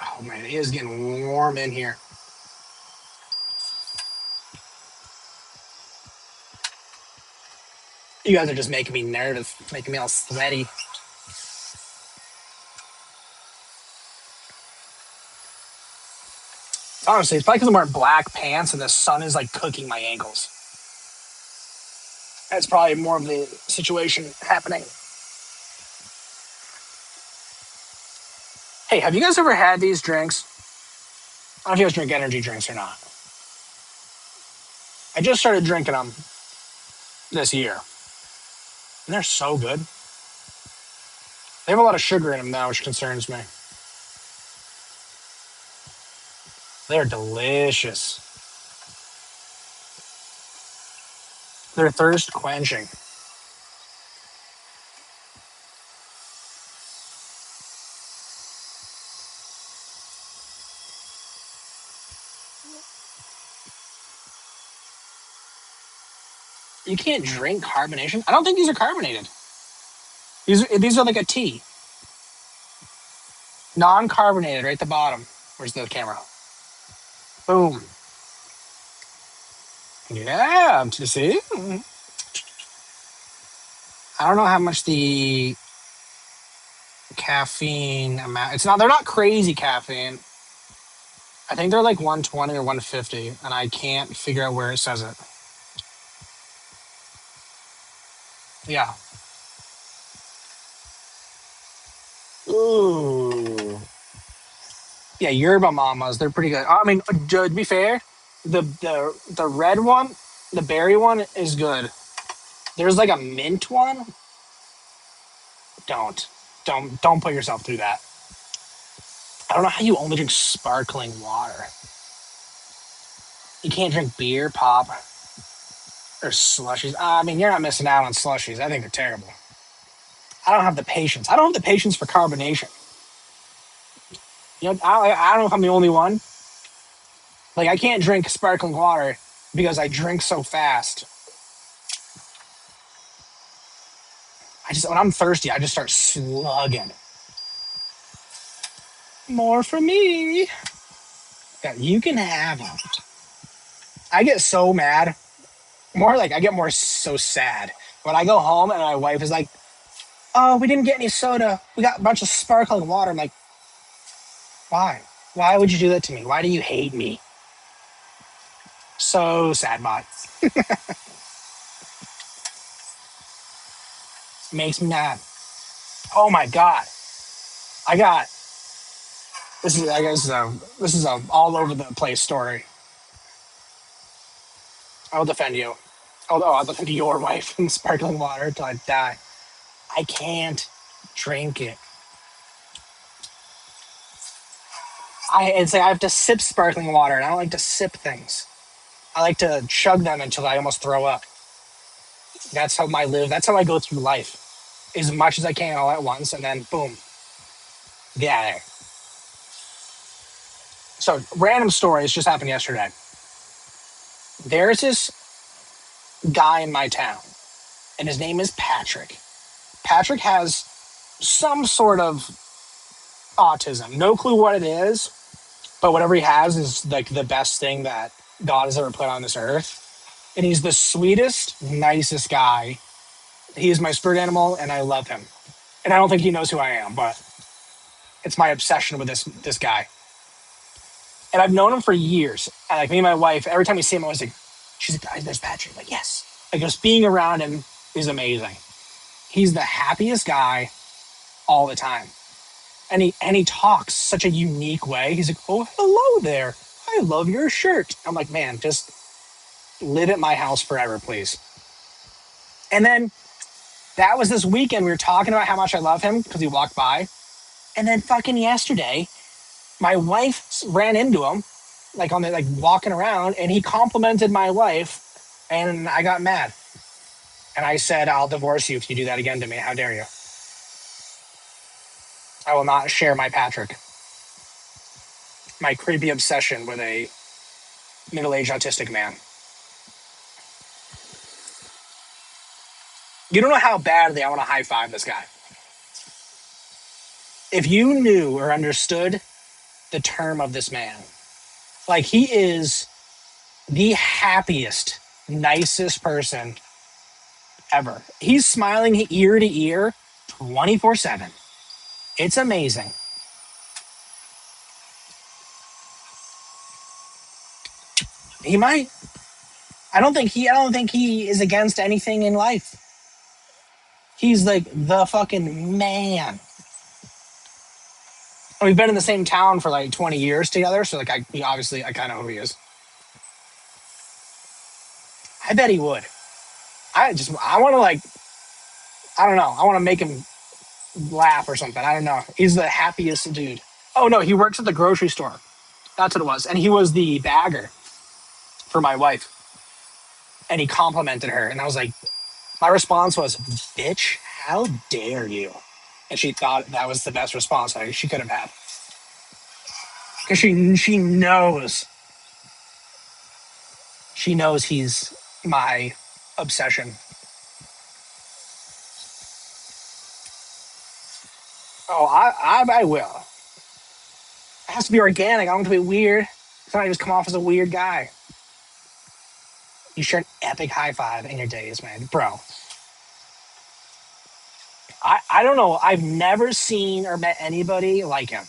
Oh man, it is getting warm in here. You guys are just making me nervous, making me all sweaty. Honestly, it's probably because I'm wearing black pants and the sun is like cooking my ankles. That's probably more of the situation happening. Hey, have you guys ever had these drinks? I don't know if you guys drink energy drinks or not. I just started drinking them this year, and they're so good. They have a lot of sugar in them now, which concerns me. They're delicious. They're thirst quenching. You can't drink carbonation. I don't think these are carbonated. These are like a tea, non-carbonated, right at the bottom. Where's the camera? Boom. Yeah, to see. I don't know how much the caffeine amount. It's not. They're not crazy caffeine. I think they're like 120 or 150, and I can't figure out where it says it. Yeah. Ooh. Yeah, yerba mamas. They're pretty good. I mean, to be fair, the red one, the berry one is good. There's like a mint one. Don't don't put yourself through that. I don't know how you only drink sparkling water. You can't drink beer, pop, or slushies. I mean, you're not missing out on slushies. I think they're terrible. I don't have the patience. I don't have the patience for carbonation. You know, I don't know if I'm the only one. Like, I can't drink sparkling water because I drink so fast. When I'm thirsty, I just start slugging. More for me. Yeah, you can have them. I get so mad. More like I get more so sad when I go home and my wife is like, "Oh, we didn't get any soda. We got a bunch of sparkling water." I'm like, "Why? Why would you do that to me? Why do you hate me?" So sad, bot. Makes me mad. Oh my god, I got this is I guess this is a all over the place story. I'll defend you. Although I'll defend your wife in sparkling water until I die. I can't drink it. I have to sip sparkling water, and I don't like to sip things. I like to chug them until I almost throw up. That's how I live. That's how I go through life, as much as I can all at once, and then boom, get out of there. So, random story. This just happened yesterday. There's this guy in my town, and his name is Patrick. Patrick has some sort of autism. No clue what it is, but whatever he has is like the best thing that God has ever put on this earth. And he's the sweetest, nicest guy. He is my spirit animal, and I love him. And I don't think he knows who I am, but it's my obsession with this guy. And I've known him for years. And like me and my wife, every time we see him, I was like, she's like, there's Patrick. I'm like, yes. Like just being around him is amazing. He's the happiest guy all the time. And he talks such a unique way. He's like, oh, hello there. I love your shirt. I'm like, man, just live at my house forever, please. And then that was this weekend. We were talking about how much I love him because he walked by. And then fucking yesterday, my wife ran into him, like on the like walking around, and he complimented my wife, and I got mad. And I said, I'll divorce you if you do that again to me. How dare you? I will not share my Patrick. My creepy obsession with a middle-aged autistic man. You don't know how badly I want to high-five this guy. If you knew or understood the term of this man, like he is the happiest, nicest person ever. He's smiling ear to ear 24/7. It's amazing. He might. I don't think he is against anything in life. He's like the fucking man. We've been in the same town for like 20 years together, so like I kind of know who he is. I bet he would. I want to like I don't know. I want to make him laugh or something. I don't know. He's the happiest dude. Oh no, he works at the grocery store. That's what it was. And he was the bagger for my wife. And he complimented her. And I was like, my response was, bitch, how dare you? And she thought that was the best response she could have had. Because she knows. She knows he's my obsession. Oh, I will. It has to be organic. I don't want it to be weird. So I just come off as a weird guy. You share an epic high five in your days, man. Bro. I don't know. I've never seen or met anybody like him.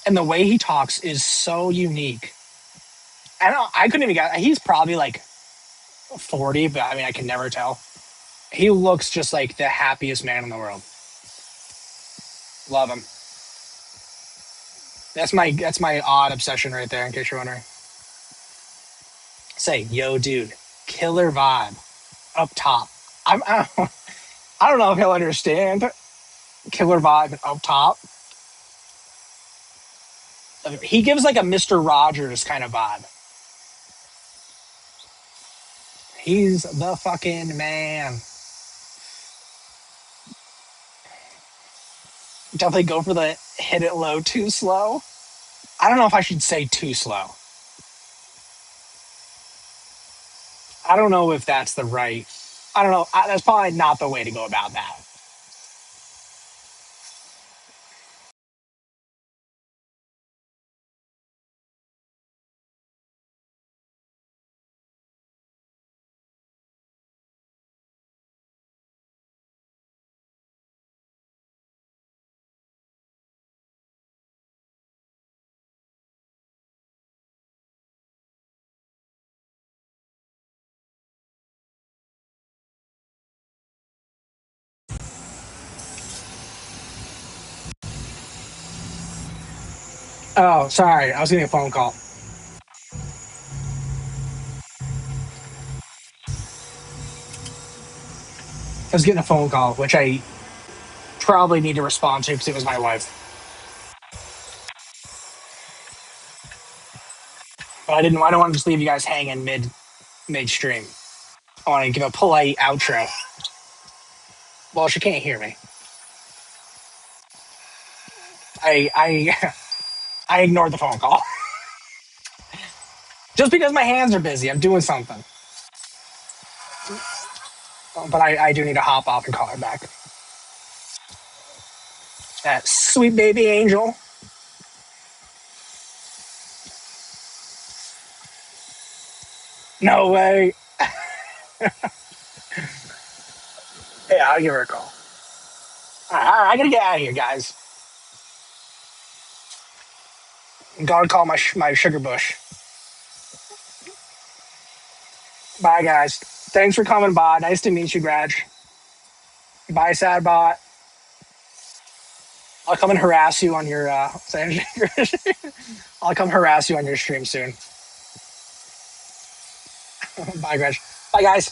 And the way he talks is so unique. I couldn't even get. He's probably like 40, but I mean, I can never tell. He looks just like the happiest man in the world. Love him. That's my odd obsession right there. In case you're wondering, say, yo, dude, killer vibe up top. I don't know if he'll understand killer vibe up top. He gives like a Mr. Rogers kind of vibe. He's the fucking man. Definitely go for the hit it low too slow. I don't know if I should say too slow. I don't know if that's the right. I don't know. That's probably not the way to go about that. Oh, sorry. I was getting a phone call. I was getting a phone call, which I probably need to respond to because it was my wife. But I don't want to just leave you guys hanging midstream. I want to give a polite outro. Well, she can't hear me. I I ignored the phone call. Just because my hands are busy, I'm doing something. But I do need to hop off and call her back. That sweet baby angel. No way. Yeah, I'll give her a call. All right, I gotta get out of here, guys. I'm gonna call my sugar bush. Bye, guys. Thanks for coming by. Nice to meet you, Graj. Bye, Sadbot. I'll come and harass you on your. I'll come harass you on your stream soon. Bye, Graj. Bye, guys.